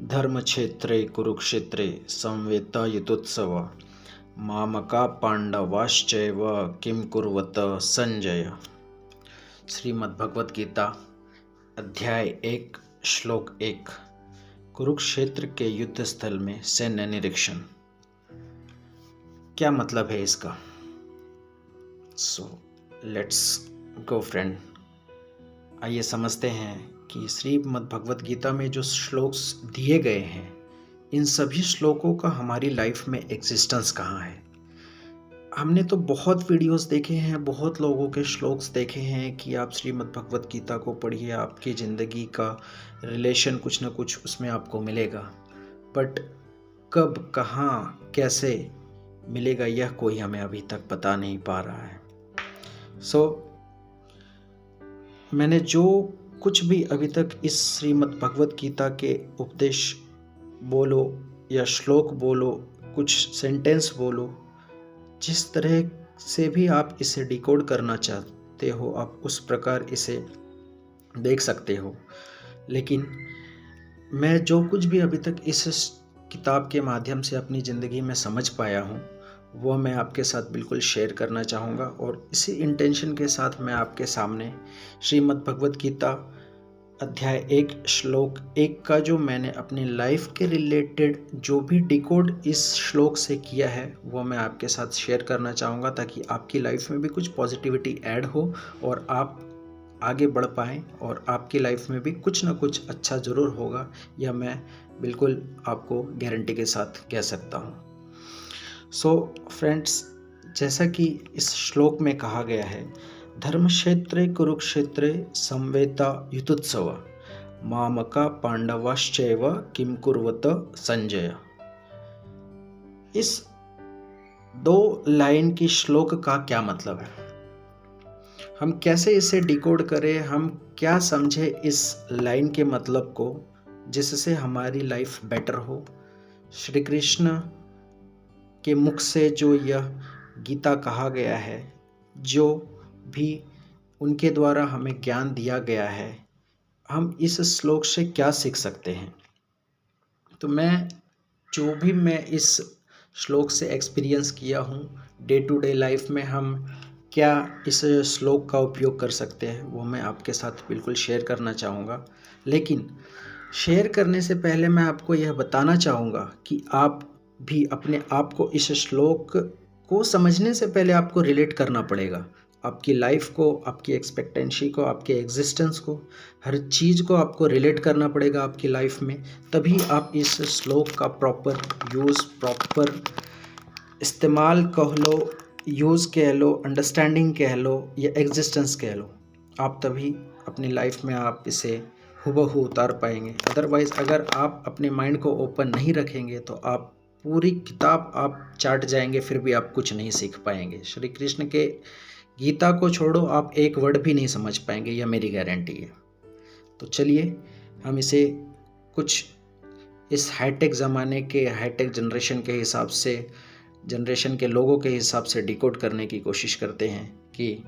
धर्मक्षेत्रे कुरुक्षेत्रे संवेतायुतोत्सव मामका पांडवाश्चैव किं कुर्वत संजय। श्रीमद् भगवत गीता अध्याय 1 श्लोक 1। कुरुक्षेत्र के युद्ध स्थल में सैन्य निरीक्षण। क्या मतलब है इसका? So let's go friend. आइए समझते हैं कि श्रीमद् भगवत गीता में जो श्लोक्स दिए गए हैं, इन सभी श्लोकों का हमारी लाइफ में एग्जिस्टेंस कहाँ है। हमने तो बहुत वीडियोस देखे हैं, बहुत लोगों के श्लोक्स देखे हैं कि आप श्रीमद् भगवत गीता को पढ़िए, आपकी ज़िंदगी का रिलेशन कुछ ना कुछ उसमें आपको मिलेगा। बट कब, कहाँ, कैसे मिलेगा, यह कोई हमें अभी तक बता नहीं पा रहा है। मैंने जो कुछ भी अभी तक इस श्रीमद् भगवत गीता के उपदेश बोलो या श्लोक बोलो, कुछ सेंटेंस बोलो, जिस तरह से भी आप इसे डिकोड करना चाहते हो आप उस प्रकार इसे देख सकते हो। लेकिन मैं जो कुछ भी अभी तक इस किताब के माध्यम से अपनी ज़िंदगी में समझ पाया हूँ वो मैं आपके साथ बिल्कुल शेयर करना चाहूँगा। और इसी इंटेंशन के साथ मैं आपके सामने श्रीमद् भगवत गीता अध्याय 1 श्लोक 1 का जो मैंने अपनी लाइफ के रिलेटेड जो भी डिकोड इस श्लोक से किया है वो मैं आपके साथ शेयर करना चाहूँगा, ताकि आपकी लाइफ में भी कुछ पॉजिटिविटी ऐड हो और आप आगे बढ़ पाएँ और आपकी लाइफ में भी कुछ ना कुछ अच्छा ज़रूर होगा, यह मैं बिल्कुल आपको गारंटी के साथ कह सकता हूँ। फ्रेंड्स, जैसा कि इस श्लोक में कहा गया है, धर्मक्षेत्रे कुरुक्षेत्रे संवेता युतोत्सव मामका पांडवाश्चैव किं कुर्वत संजय। इस 2 लाइन की श्लोक का क्या मतलब है, हम कैसे इसे डिकोड करें, हम क्या समझे इस लाइन के मतलब को जिससे हमारी लाइफ बेटर हो। श्री कृष्ण के मुख से जो यह गीता कहा गया है, जो भी उनके द्वारा हमें ज्ञान दिया गया है, हम इस श्लोक से क्या सीख सकते हैं। तो मैं इस श्लोक से एक्सपीरियंस किया हूँ, डे टू डे लाइफ में हम क्या इस श्लोक का उपयोग कर सकते हैं वो मैं आपके साथ बिल्कुल शेयर करना चाहूँगा। लेकिन शेयर करने से पहले मैं आपको यह बताना चाहूँगा कि आप भी अपने आप को इस श्लोक को समझने से पहले आपको रिलेट करना पड़ेगा। आपकी लाइफ को, आपकी एक्सपेक्टेंसी को, आपके एग्जिस्टेंस को, हर चीज़ को आपको रिलेट करना पड़ेगा आपकी लाइफ में। तभी आप इस श्लोक का प्रॉपर यूज़, प्रॉपर इस्तेमाल कह लो, यूज़ कह लो, अंडरस्टैंडिंग कह लो या एग्जिस्टेंस कह लो, आप तभी अपनी लाइफ में आप इसे हुबहू उतार पाएंगे। अदरवाइज़ अगर आप अपने माइंड को ओपन नहीं रखेंगे तो आप पूरी किताब आप चाट जाएंगे, फिर भी आप कुछ नहीं सीख पाएंगे। श्री कृष्ण के गीता को छोड़ो, आप एक वर्ड भी नहीं समझ पाएंगे, यह मेरी गारंटी है। तो चलिए हम इसे कुछ इस हाईटेक ज़माने के, हाईटेक जनरेशन के हिसाब से, जनरेशन के लोगों के हिसाब से डिकोड करने की कोशिश करते हैं कि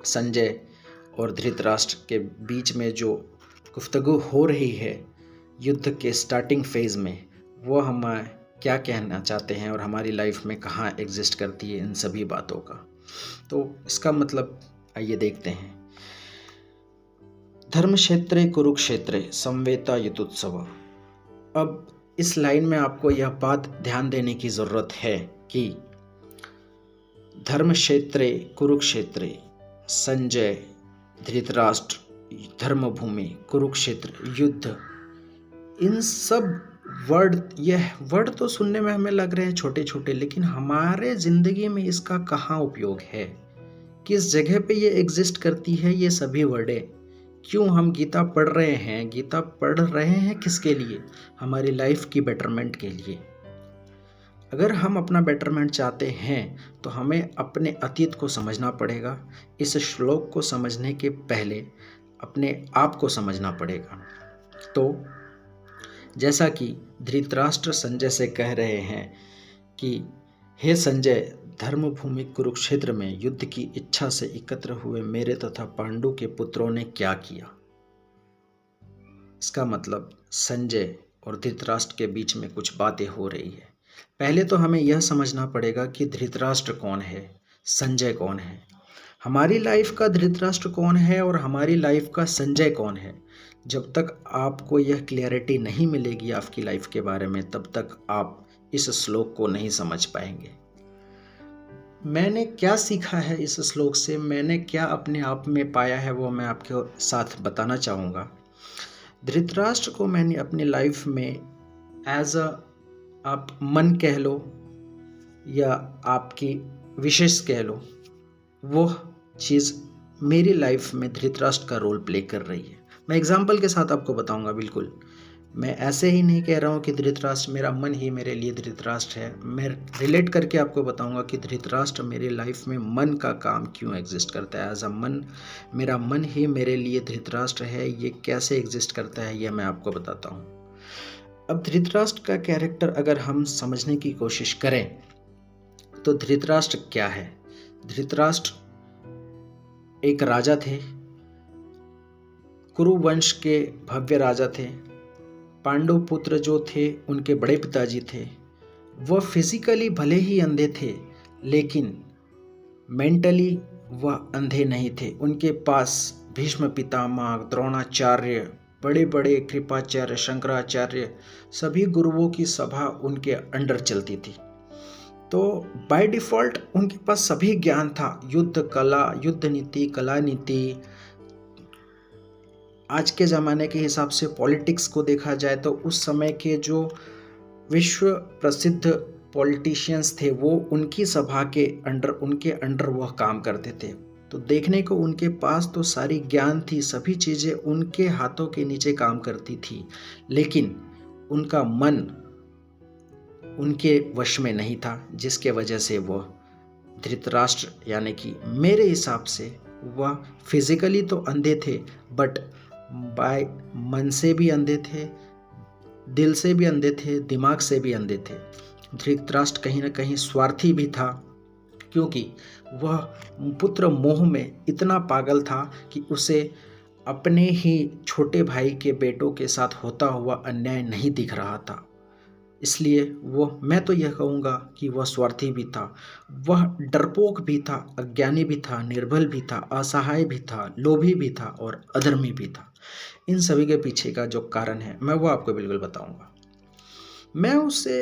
संजय और धृतराष्ट्र के बीच में जो गुफ्तगू हो रही है युद्ध के स्टार्टिंग फेज़ में, वो हमें क्या कहना चाहते हैं और हमारी लाइफ में कहाँ एग्जिस्ट करती है इन सभी बातों का। तो इसका मतलब आइए देखते हैं। धर्मक्षेत्रे कुरुक्षेत्रे संवेता युतोत्सव। अब इस लाइन में आपको यह बात ध्यान देने की ज़रूरत है कि धर्मक्षेत्रे कुरुक्षेत्रे, संजय, धृतराष्ट्र, धर्मभूमि, कुरुक्षेत्र, युद्ध, इन सब यह वर्ड तो सुनने में हमें लग रहे हैं छोटे छोटे, लेकिन हमारे ज़िंदगी में इसका कहाँ उपयोग है, किस जगह पे ये एग्जिस्ट करती है ये सभी वर्डें। क्यों हम गीता पढ़ रहे हैं, गीता पढ़ रहे हैं किसके लिए? हमारी लाइफ की बेटरमेंट के लिए। अगर हम अपना बेटरमेंट चाहते हैं तो हमें अपने अतीत को समझना पड़ेगा। इस श्लोक को समझने के पहले अपने आप को समझना पड़ेगा। तो जैसा कि धृतराष्ट्र संजय से कह रहे हैं कि हे संजय, धर्मभूमि कुरुक्षेत्र में युद्ध की इच्छा से एकत्र हुए मेरे तथा पांडु के पुत्रों ने क्या किया। इसका मतलब संजय और धृतराष्ट्र के बीच में कुछ बातें हो रही है। पहले तो हमें यह समझना पड़ेगा कि धृतराष्ट्र कौन है, संजय कौन है। हमारी लाइफ का धृतराष्ट्र कौन है और हमारी लाइफ का संजय कौन है, जब तक आपको यह क्लियरिटी नहीं मिलेगी आपकी लाइफ के बारे में, तब तक आप इस श्लोक को नहीं समझ पाएंगे। मैंने क्या सीखा है इस श्लोक से, मैंने क्या अपने आप में पाया है, वो मैं आपके साथ बताना चाहूँगा। धृतराष्ट्र को मैंने अपनी लाइफ में एज अ, आप मन कह लो या आपकी विशेष कह लो, वो चीज़ मेरी लाइफ में धृतराष्ट्र का रोल प्ले कर रही है। मैं एग्जाम्पल के साथ आपको बताऊंगा। बिल्कुल मैं ऐसे ही नहीं कह रहा हूँ कि धृतराष्ट्र, मेरा मन ही मेरे लिए धृतराष्ट्र है। मैं रिलेट करके आपको बताऊंगा कि धृतराष्ट्र मेरी लाइफ में मन का काम क्यों एग्जिस्ट करता है। एज अ मन, मेरा मन ही मेरे लिए धृतराष्ट्र है। ये कैसे एग्जिस्ट करता है ये मैं आपको बताता हूँ। अब धृतराष्ट्र का कैरेक्टर अगर हम समझने की कोशिश करें तो धृतराष्ट्र क्या है। धृतराष्ट्र एक राजा थे, कुरु वंश के भव्य राजा थे। पांडु पुत्र जो थे उनके बड़े पिताजी थे। वह फिजिकली भले ही अंधे थे लेकिन मेंटली वह अंधे नहीं थे। उनके पास भीष्म पितामह, द्रोणाचार्य, बड़े बड़े कृपाचार्य, शंकराचार्य, सभी गुरुओं की सभा उनके अंडर चलती थी। तो बाय डिफ़ॉल्ट उनके पास सभी ज्ञान था, युद्ध कला, युद्ध नीति, कला नीति। आज के ज़माने के हिसाब से पॉलिटिक्स को देखा जाए तो उस समय के जो विश्व प्रसिद्ध पॉलिटिशियंस थे वो उनकी सभा के अंडर, उनके अंडर वह काम करते थे। तो देखने को उनके पास तो सारी ज्ञान थी, सभी चीज़ें उनके हाथों के नीचे काम करती थी, लेकिन उनका मन उनके वश में नहीं था, जिसके वजह से वह धृतराष्ट्र यानी कि मेरे हिसाब से वह फिजिकली तो अंधे थे बट बाय मन से भी अंधे थे, दिल से भी अंधे थे, दिमाग से भी अंधे थे। धृतराष्ट्र कहीं ना कहीं स्वार्थी भी था, क्योंकि वह पुत्र मोह में इतना पागल था कि उसे अपने ही छोटे भाई के बेटों के साथ होता हुआ अन्याय नहीं दिख रहा था। इसलिए वो, मैं तो यह कहूँगा कि वह स्वार्थी भी था, वह डरपोक भी था, अज्ञानी भी था, निर्बल भी था, असहाय भी था, लोभी भी था और अधर्मी भी था। इन सभी के पीछे का जो कारण है मैं वो आपको बिल्कुल बताऊँगा। मैं उसे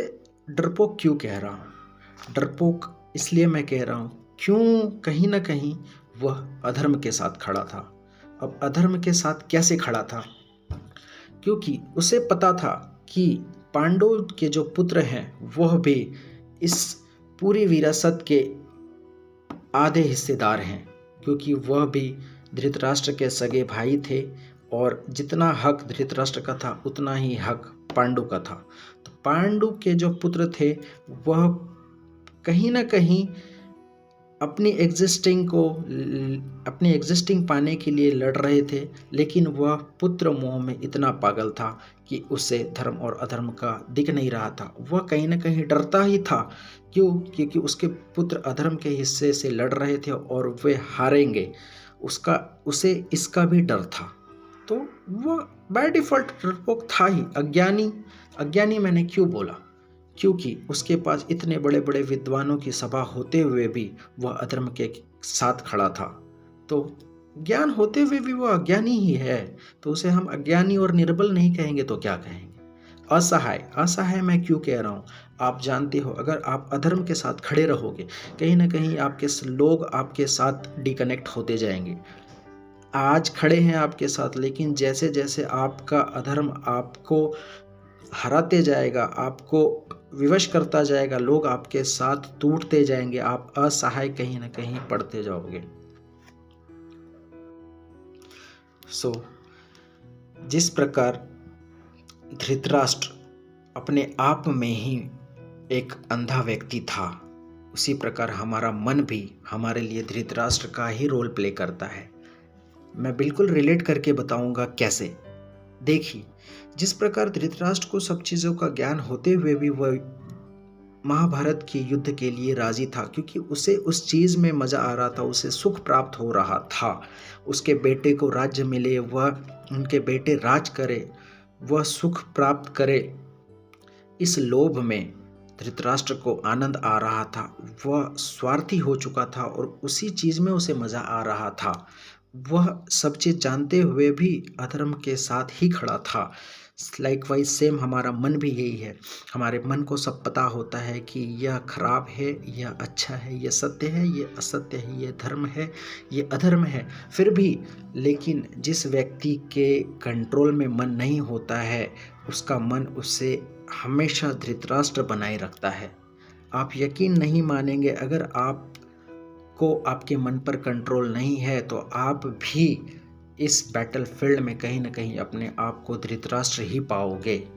डरपोक क्यों कह रहा हूँ? डरपोक इसलिए मैं कह रहा हूँ क्यों, कहीं ना कहीं वह अधर्म के साथ खड़ा था। अब अधर्म के साथ कैसे खड़ा था? क्योंकि उसे पता था कि पांडव के जो पुत्र हैं वह भी इस पूरी विरासत के आधे हिस्सेदार हैं, क्योंकि वह भी धृतराष्ट्र के सगे भाई थे और जितना हक धृतराष्ट्र का था उतना ही हक पांडु का था। तो पांडु के जो पुत्र थे वह कहीं ना कहीं अपनी एग्जिस्टिंग पाने के लिए लड़ रहे थे, लेकिन वह पुत्र मोह में इतना पागल था कि उसे धर्म और अधर्म का दिख नहीं रहा था। वह कहीं ना कहीं डरता ही था। क्यों? क्योंकि उसके पुत्र अधर्म के हिस्से से लड़ रहे थे और वे हारेंगे, उसे इसका भी डर था। तो वह बाय डिफ़ॉल्ट डरपोक था ही, अज्ञानी मैंने क्यों बोला? क्योंकि उसके पास इतने बड़े बड़े विद्वानों की सभा होते हुए भी वह अधर्म के साथ खड़ा था। तो ज्ञान होते हुए भी वह अज्ञानी ही है, तो उसे हम अज्ञानी और निर्बल नहीं कहेंगे तो क्या कहेंगे? असहाय मैं क्यों कह रहा हूँ? आप जानते हो, अगर आप अधर्म के साथ खड़े रहोगे कहीं ना कहीं लोग आपके साथ डिकनेक्ट होते जाएंगे। आज खड़े हैं आपके साथ, लेकिन जैसे जैसे आपका अधर्म आपको हराते जाएगा, आपको विवश करता जाएगा, लोग आपके साथ टूटते जाएंगे, आप असहाय कहीं ना कहीं पड़ते जाओगे। जिस प्रकार धृतराष्ट्र अपने आप में ही एक अंधा व्यक्ति था, उसी प्रकार हमारा मन भी हमारे लिए धृतराष्ट्र का ही रोल प्ले करता है। मैं बिल्कुल रिलेट करके बताऊंगा कैसे। देखिए, जिस प्रकार धृतराष्ट्र को सब चीज़ों का ज्ञान होते हुए भी वह महाभारत के युद्ध के लिए राजी था, क्योंकि उसे उस चीज़ में मज़ा आ रहा था, उसे सुख प्राप्त हो रहा था, उसके बेटे को राज्य मिले, वह उनके बेटे राज करे, वह सुख प्राप्त करे, इस लोभ में धृतराष्ट्र को आनंद आ रहा था। वह स्वार्थी हो चुका था और उसी चीज में उसे मजा आ रहा था। वह सब चीज जानते हुए भी अधर्म के साथ ही खड़ा था। लाइकवाइज सेम हमारा मन भी यही है। हमारे मन को सब पता होता है कि यह खराब है, यह अच्छा है, यह सत्य है, यह असत्य है, यह धर्म है, यह अधर्म है। फिर भी लेकिन जिस व्यक्ति के कंट्रोल में मन नहीं होता है, उसका मन उसे हमेशा धृतराष्ट्र बनाए रखता है। आप यकीन नहीं मानेंगे, अगर आपको आपके मन पर कंट्रोल नहीं है तो आप भी इस बैटलफील्ड में कहीं ना कहीं अपने आप को धृतराष्ट्र ही पाओगे।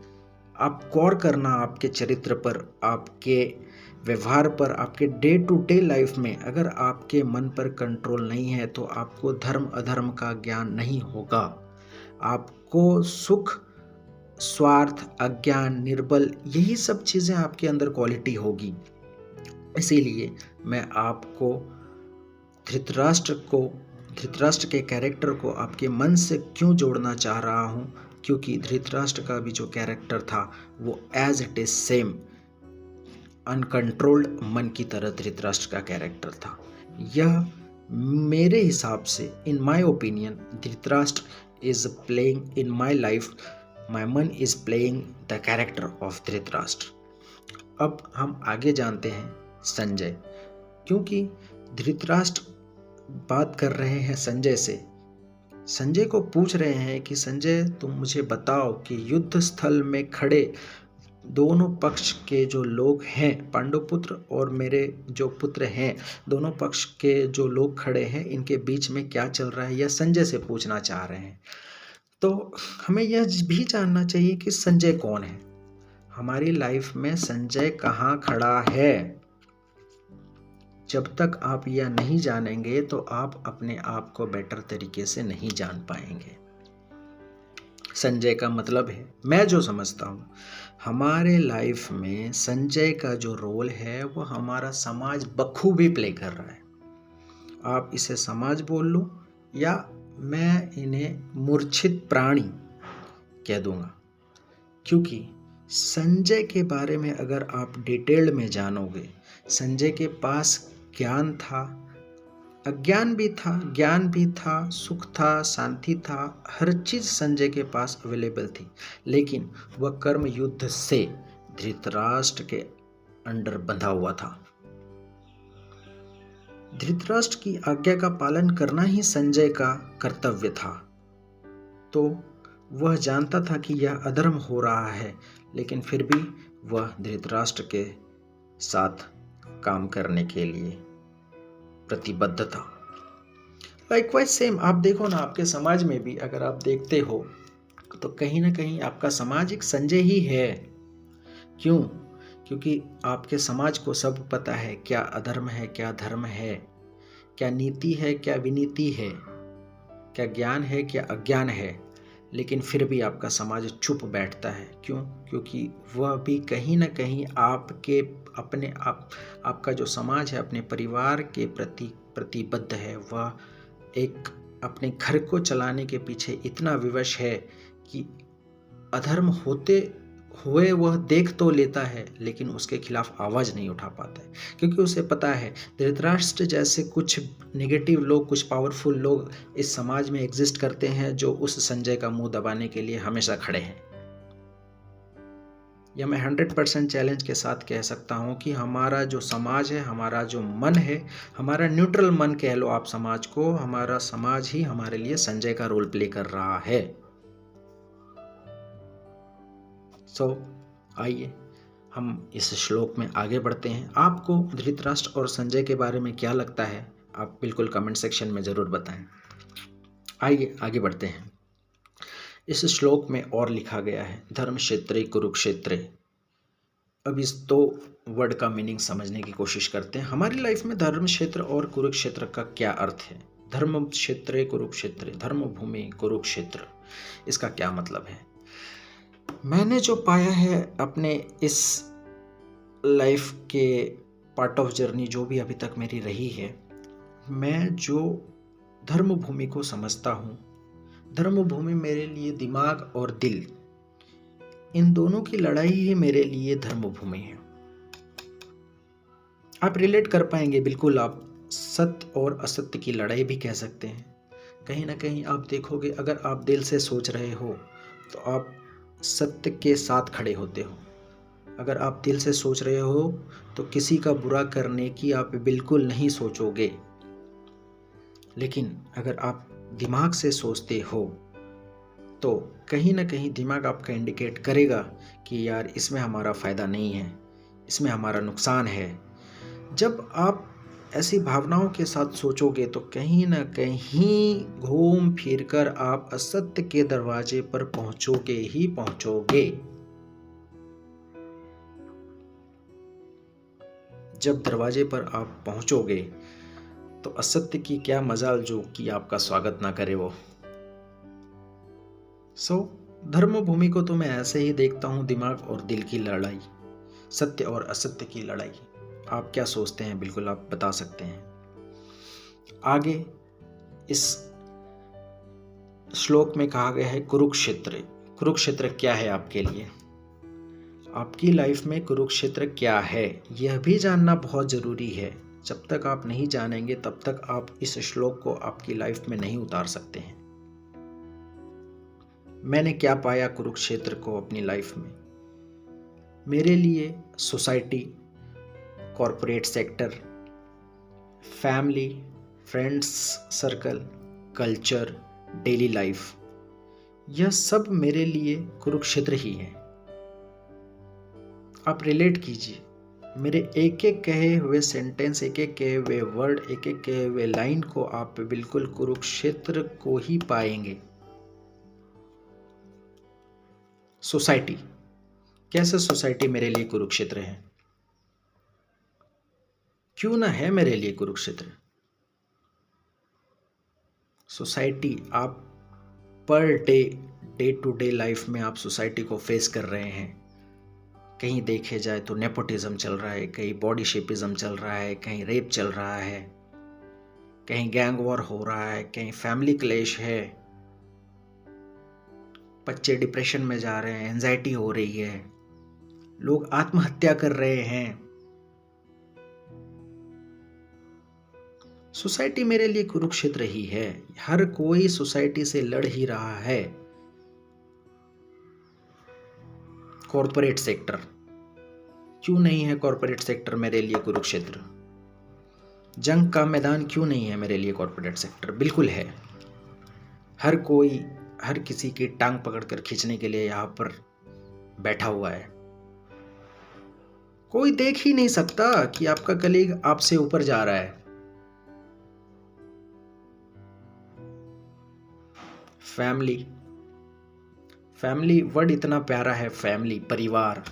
आप गौर करना आपके चरित्र पर, आपके व्यवहार पर, आपके डे टू डे लाइफ में अगर आपके मन पर कंट्रोल नहीं है तो आपको धर्म अधर्म का ज्ञान नहीं होगा। आपको सुख, स्वार्थ, अज्ञान, निर्बल, यही सब चीज़ें आपके अंदर क्वालिटी होगी। इसीलिए मैं आपको धृतराष्ट्र के कैरेक्टर को आपके मन से क्यों जोड़ना चाह रहा हूँ, क्योंकि धृतराष्ट्र का भी जो कैरेक्टर था वो as it is same uncontrolled मन की तरह धृतराष्ट्र का कैरेक्टर था। यह मेरे हिसाब से, in my opinion, Dhritarashtra is playing in my life, my मन is playing the character of Dhritarashtra. अब हम आगे जानते हैं संजय, क्योंकि धृतराष्ट्र बात कर रहे हैं संजय से। संजय को पूछ रहे हैं कि संजय तुम मुझे बताओ कि युद्ध स्थल में खड़े दोनों पक्ष के जो लोग हैं, पांडुपुत्र और मेरे जो पुत्र हैं, दोनों पक्ष के जो लोग खड़े हैं, इनके बीच में क्या चल रहा है, यह संजय से पूछना चाह रहे हैं। तो हमें यह भी जानना चाहिए कि संजय कौन है, हमारी लाइफ में संजय कहाँ खड़ा है। जब तक आप यह नहीं जानेंगे तो आप अपने आप को बेटर तरीके से नहीं जान पाएंगे। संजय का मतलब है, मैं जो समझता हूँ, हमारे लाइफ में संजय का जो रोल है वो हमारा समाज बखूबी प्ले कर रहा है। आप इसे समाज बोल लो या मैं इन्हें मूर्छित प्राणी कह दूंगा, क्योंकि संजय के बारे में अगर आप डिटेल्ड में जानोगे, संजय के पास ज्ञान था, अज्ञान भी था, ज्ञान भी था, सुख था, शांति था, हर चीज संजय के पास अवेलेबल थी, लेकिन वह कर्म युद्ध से धृतराष्ट्र के अंडर बंधा हुआ था। धृतराष्ट्र की आज्ञा का पालन करना ही संजय का कर्तव्य था। तो वह जानता था कि यह अधर्म हो रहा है, लेकिन फिर भी वह धृतराष्ट्र के साथ काम करने के लिए प्रतिबद्ध था। लाइकवाइज सेम आप देखो ना, आपके समाज में भी अगर आप देखते हो तो कहीं ना कहीं आपका समाज एक संजय ही है। क्यों? क्योंकि आपके समाज को सब पता है क्या अधर्म है, क्या धर्म है, क्या नीति है, क्या विनीति है, क्या ज्ञान है, क्या अज्ञान है, लेकिन फिर भी आपका समाज चुप बैठता है। क्यों? क्योंकि वह भी कहीं ना कहीं आपके अपने आपका जो समाज है अपने परिवार के प्रति प्रतिबद्ध है। वह एक अपने घर को चलाने के पीछे इतना विवश है कि अधर्म होते हुए वह देख तो लेता है, लेकिन उसके खिलाफ आवाज नहीं उठा पाता है, क्योंकि उसे पता है धृतराष्ट्र जैसे कुछ नेगेटिव लोग, कुछ पावरफुल लोग इस समाज में एग्जिस्ट करते हैं जो उस संजय का मुंह दबाने के लिए हमेशा खड़े हैं। यह मैं 100% चैलेंज के साथ कह सकता हूं कि हमारा जो समाज है, हमारा जो मन है, हमारा न्यूट्रल मन कह लो आप समाज को, हमारा समाज ही हमारे लिए संजय का रोल प्ले कर रहा है। आइए हम इस श्लोक में आगे बढ़ते हैं। आपको धृतराष्ट्र और संजय के बारे में क्या लगता है, आप बिल्कुल कमेंट सेक्शन में ज़रूर बताएं। आइए आगे बढ़ते हैं। इस श्लोक में और लिखा गया है, धर्म क्षेत्रे कुरुक्षेत्रे। अब इस दो वर्ड का मीनिंग समझने की कोशिश करते हैं। हमारी लाइफ में धर्म क्षेत्र और कुरुक्षेत्र का क्या अर्थ है? धर्म क्षेत्रे कुरुक्षेत्रे, धर्म भूमि कुरुक्षेत्र, इसका क्या मतलब है? मैंने जो पाया है अपने इस लाइफ के पार्ट ऑफ जर्नी जो भी अभी तक मेरी रही है, मैं जो धर्म भूमि को समझता हूँ, धर्म भूमि मेरे लिए दिमाग और दिल इन दोनों की लड़ाई ही मेरे लिए धर्मभूमि है। आप रिलेट कर पाएंगे, बिल्कुल आप सत्य और असत्य की लड़ाई भी कह सकते हैं। कहीं ना कहीं आप देखोगे, अगर आप दिल से सोच रहे हो तो आप सत्य के साथ खड़े होते हो। अगर आप दिल से सोच रहे हो तो किसी का बुरा करने की आप बिल्कुल नहीं सोचोगे। लेकिन अगर आप दिमाग से सोचते हो तो कहीं ना कहीं दिमाग आपका इंडिकेट करेगा कि यार इसमें हमारा फ़ायदा नहीं है, इसमें हमारा नुकसान है। जब आप ऐसी भावनाओं के साथ सोचोगे तो कहीं ना कहीं घूम फिर कर आप असत्य के दरवाजे पर पहुंचोगे ही पहुंचोगे। जब दरवाजे पर आप पहुंचोगे तो असत्य की क्या मजाल जो कि आपका स्वागत ना करे वो। धर्म भूमि को तो मैं ऐसे ही देखता हूं, दिमाग और दिल की लड़ाई, सत्य और असत्य की लड़ाई। आप क्या सोचते हैं, बिल्कुल आप बता सकते हैं। आगे इस श्लोक में कहा गया है कुरुक्षेत्र। कुरुक्षेत्र क्या है आपके लिए, आपकी लाइफ में कुरुक्षेत्र क्या है, यह भी जानना बहुत जरूरी है। जब तक आप नहीं जानेंगे तब तक आप इस श्लोक को आपकी लाइफ में नहीं उतार सकते हैं। मैंने क्या पाया कुरुक्षेत्र को अपनी लाइफ में, मेरे लिए society, corporate sector, family, friends circle, culture, daily life, यह सब मेरे लिए कुरुक्षेत्र ही है। आप रिलेट कीजिए, मेरे एक एक कहे हुए सेंटेंस, एक एक कहे हुए वर्ड, एक एक कहे हुए लाइन को आप बिल्कुल कुरुक्षेत्र को ही पाएंगे। सोसाइटी, कैसे सोसाइटी मेरे लिए कुरुक्षेत्र है, क्यों ना है मेरे लिए कुरुक्षेत्र। सोसाइटी, आप per day to day life में आप सोसाइटी को फेस कर रहे हैं। कहीं देखे जाए तो नेपोटिज्म चल रहा है, कहीं बॉडी शेपिज्म चल रहा है, कहीं रेप चल रहा है, कहीं गैंग वॉर हो रहा है, कहीं फैमिली क्लेश है, बच्चे डिप्रेशन में जा रहे हैं, एंजाइटी हो रही है, लोग आत्महत्या कर रहे हैं। सोसाइटी मेरे लिए कुरुक्षेत्र ही है। हर कोई सोसाइटी से लड़ ही रहा है। कॉरपोरेट सेक्टर, क्यों नहीं है कॉरपोरेट सेक्टर मेरे लिए कुरुक्षेत्र। जंग का मैदान क्यों नहीं है मेरे लिए कॉरपोरेट सेक्टर, बिल्कुल है। हर कोई हर किसी की टांग पकड़कर खींचने के लिए यहां पर बैठा हुआ है। कोई देख ही नहीं सकता कि आपका कलीग आपसे ऊपर जा रहा है। फैमिली, फैमिली वर्ड इतना प्यारा है, फैमिली, परिवार।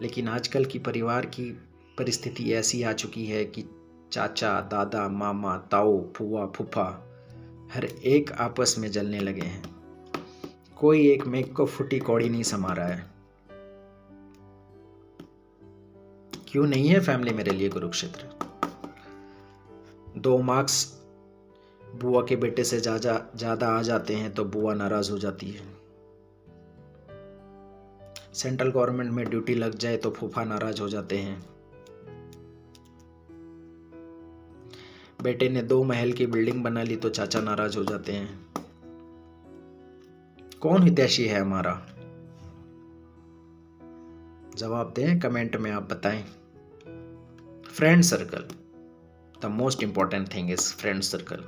लेकिन आजकल की परिवार की परिस्थिति ऐसी आ चुकी है कि चाचा, दादा, मामा, ताऊ, फूफा, फूफा हर एक आपस में जलने लगे हैं। कोई एक मेघ को फूटी कौड़ी नहीं समा रहा है। क्यों नहीं है फैमिली मेरे लिए कुरुक्षेत्र। 2 मार्क्स बुआ के बेटे से ज्यादा आ जाते हैं तो बुआ नाराज हो जाती है। सेंट्रल गवर्नमेंट में ड्यूटी लग जाए तो फूफा नाराज हो जाते हैं। बेटे ने 2 महल की बिल्डिंग बना ली तो चाचा नाराज हो जाते हैं। कौन हितैषी है हमारा, जवाब दें, कमेंट में आप बताएं। Friend circle, the most important thing is friend circle.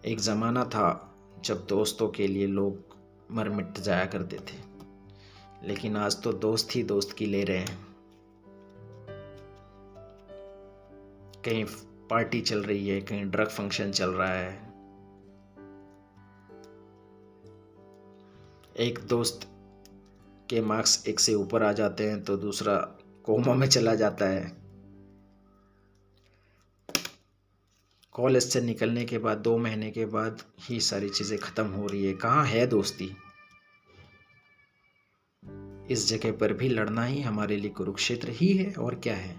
एक ज़माना था जब दोस्तों के लिए लोग मर मिट जाया करते थे, लेकिन आज तो दोस्त ही दोस्त की ले रहे हैं। कहीं पार्टी चल रही है, कहीं ड्रग फंक्शन चल रहा है, एक दोस्त के मार्क्स 1 से ऊपर आ जाते हैं तो दूसरा कोमा में चला जाता है। कॉलेज से निकलने के बाद 2 महीने के बाद ही सारी चीज़ें ख़त्म हो रही है। कहाँ है दोस्ती। इस जगह पर भी लड़ना ही हमारे लिए कुरुक्षेत्र ही है, और क्या है।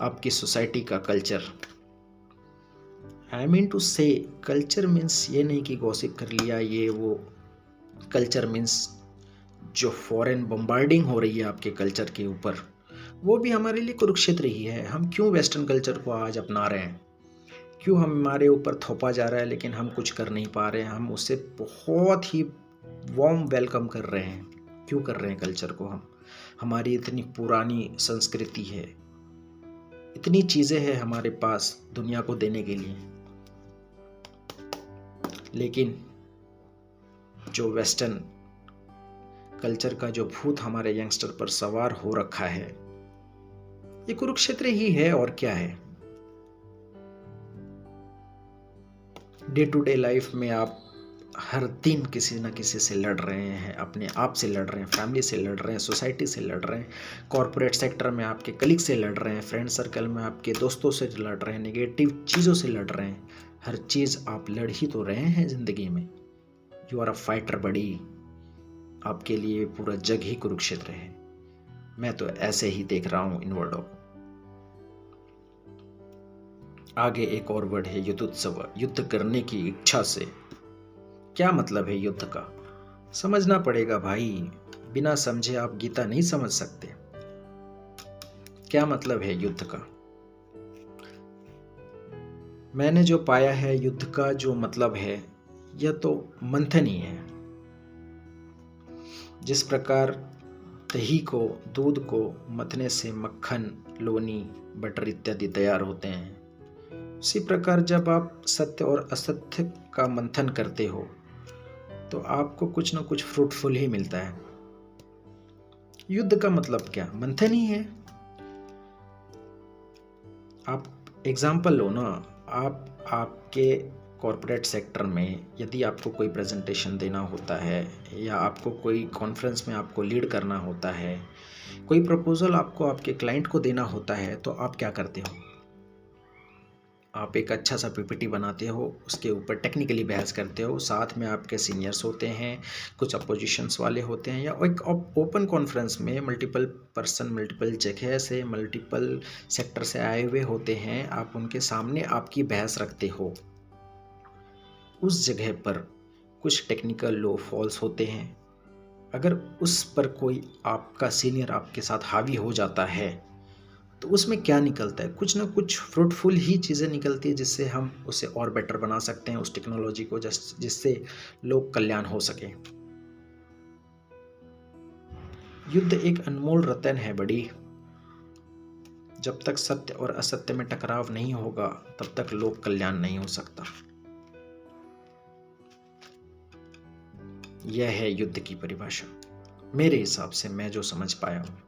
आपकी सोसाइटी का कल्चर, आई मीन टू से कल्चर मीन्स ये नहीं कि गॉसिप कर लिया ये वो, कल्चर मीन्स जो फॉरेन बम्बार्डिंग हो रही है आपके कल्चर के ऊपर, वो भी हमारे लिए कुरुक्षेत्र ही है। हम क्यों वेस्टर्न कल्चर को आज अपना रहे हैं, क्यों हमारे ऊपर थोपा जा रहा है लेकिन हम कुछ कर नहीं पा रहे हैं। हम उसे बहुत ही वार्म वेलकम कर रहे हैं। क्यों कर रहे हैं कल्चर को हम? हमारी इतनी पुरानी संस्कृति है, इतनी चीज़ें हैं हमारे पास दुनिया को देने के लिए, लेकिन जो वेस्टर्न कल्चर का जो भूत हमारे यंगस्टर पर सवार हो रखा है, ये कुरुक्षेत्र ही है और क्या है। डे टू डे लाइफ में आप हर दिन किसी न किसी से लड़ रहे हैं, अपने आप से लड़ रहे हैं, फैमिली से लड़ रहे हैं, सोसाइटी से लड़ रहे हैं, कॉरपोरेट सेक्टर में आपके कलीग से लड़ रहे हैं, फ्रेंड सर्कल में आपके दोस्तों से लड़ रहे हैं, नेगेटिव चीज़ों से लड़ रहे हैं। हर चीज़ आप लड़ ही तो रहे हैं ज़िंदगी में। यू आर अ फाइटर बड़ी। आपके लिए पूरा जग ही कुरुक्षेत्र है। मैं तो ऐसे ही देख रहा हूँ इन वर्डों को। आगे एक और वर्ड है युद्धोत्सव, युद्ध करने की इच्छा से। क्या मतलब है युद्ध का? समझना पड़ेगा भाई, बिना समझे आप गीता नहीं समझ सकते। क्या मतलब है युद्ध का? मैंने जो पाया है युद्ध का जो मतलब है, यह तो मंथन ही है। जिस प्रकार दही को, दूध को मथने से मक्खन, लोनी, बटर इत्यादि तैयार होते हैं, उसी प्रकार जब आप सत्य और असत्य का मंथन करते हो तो आपको कुछ ना कुछ फ्रूटफुल ही मिलता है। युद्ध का मतलब क्या? मंथन ही है। आप एग्जाम्पल लो ना, आप आपके कॉरपोरेट सेक्टर में यदि आपको कोई प्रेजेंटेशन देना होता है या आपको कोई कॉन्फ्रेंस में आपको लीड करना होता है, कोई प्रपोजल आपको आपके क्लाइंट को देना होता है, तो आप क्या करते हो? आप एक अच्छा सा पीपीटी बनाते हो, उसके ऊपर टेक्निकली बहस करते हो, साथ में आपके सीनियर्स होते हैं, कुछ अपोजिशंस वाले होते हैं, या एक ओपन कॉन्फ्रेंस में मल्टीपल पर्सन, मल्टीपल जगह से, मल्टीपल सेक्टर से आए हुए होते हैं। आप उनके सामने आपकी बहस रखते हो। उस जगह पर कुछ टेक्निकल लो फॉल्स होते हैं। अगर उस पर कोई आपका सीनियर आपके साथ हावी हो जाता है तो उसमें क्या निकलता है? कुछ ना कुछ फ्रूटफुल ही चीज़ें निकलती है जिससे हम उसे और बेटर बना सकते हैं, उस टेक्नोलॉजी को, जिससे लोग कल्याण हो सके। युद्ध एक अनमोल रतन है बड़ी। जब तक सत्य और असत्य में टकराव नहीं होगा तब तक लोक कल्याण नहीं हो सकता। यह है युद्ध की परिभाषा, मेरे हिसाब से, मैं जो समझ पाया हूं।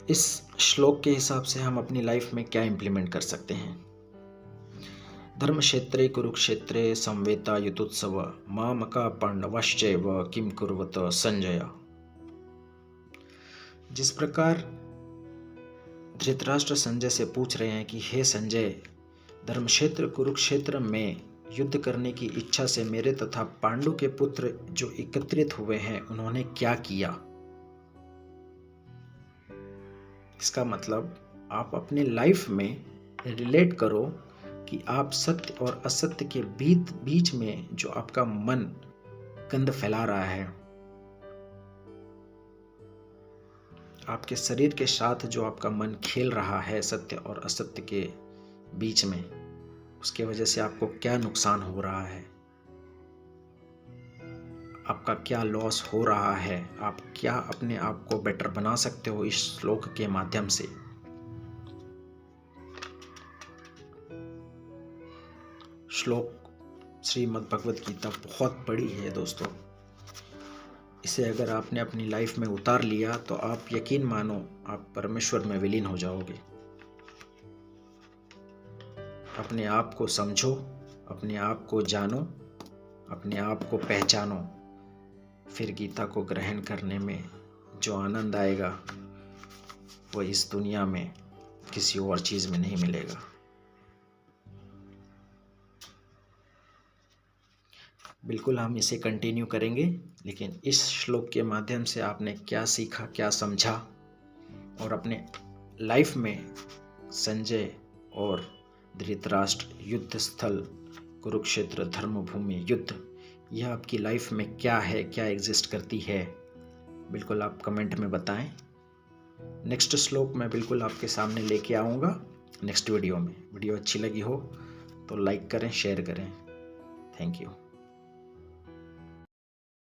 इस श्लोक के हिसाब से हम अपनी लाइफ में क्या इंप्लीमेंट कर सकते हैं? धर्मक्षेत्रे कुरुक्षेत्रे संवेता युतोत्सव मामका पांडवाश्चैव किम कुर्वत संजय। जिस प्रकार धृतराष्ट्र संजय से पूछ रहे हैं कि हे संजय, धर्मक्षेत्र कुरुक्षेत्र में युद्ध करने की इच्छा से मेरे तथा पांडु के पुत्र जो एकत्रित हुए हैं उन्होंने क्या किया? इसका मतलब आप अपने लाइफ में रिलेट करो कि आप सत्य और असत्य के बीच में जो आपका मन गंध फैला रहा है, आपके शरीर के साथ जो आपका मन खेल रहा है सत्य और असत्य के बीच में, उसके वजह से आपको क्या नुकसान हो रहा है, आपका क्या लॉस हो रहा है, आप क्या अपने आप को बेटर बना सकते हो इस श्लोक के माध्यम से। श्लोक श्रीमद् भगवद गीता बहुत बड़ी है दोस्तों। इसे अगर आपने अपनी लाइफ में उतार लिया तो आप यकीन मानो आप परमेश्वर में विलीन हो जाओगे। अपने आप को समझो, अपने आप को जानो, अपने आप को पहचानो, फिर गीता को ग्रहण करने में जो आनंद आएगा वो इस दुनिया में किसी और चीज़ में नहीं मिलेगा। बिल्कुल हम इसे कंटिन्यू करेंगे, लेकिन इस श्लोक के माध्यम से आपने क्या सीखा, क्या समझा और अपने लाइफ में संजय और धृतराष्ट्र युद्ध स्थल, कुरुक्षेत्र धर्मभूमि युद्ध, यह आपकी लाइफ में क्या है, क्या एग्जिस्ट करती है, बिल्कुल आप कमेंट में बताएं। नेक्स्ट श्लोक मैं बिल्कुल आपके सामने लेके आऊँगा नेक्स्ट वीडियो में। वीडियो अच्छी लगी हो तो लाइक करें, शेयर करें। Thank you.